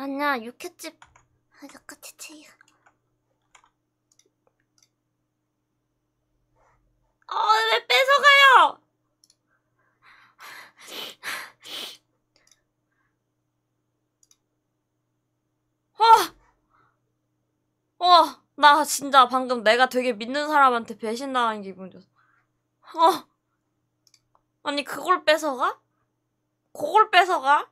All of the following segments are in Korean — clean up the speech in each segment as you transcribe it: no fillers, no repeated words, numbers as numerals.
아니야, 육회집. 아, 잠깐 채채기. 왜 뺏어가요? 나 진짜 방금 내가 되게 믿는 사람한테 배신당한 기분이었어. 아니, 그걸 뺏어가? 그걸 뺏어가?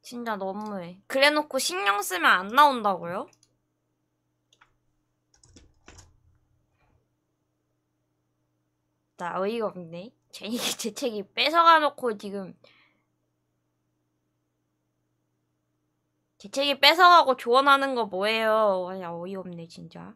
진짜 너무해. 그래놓고 신경 쓰면 안 나온다고요? 나 어이가 없네. 제 책이 뺏어가놓고 지금 제 책이 뺏어가고 조언하는 거 뭐예요? 아니 어이없네 진짜.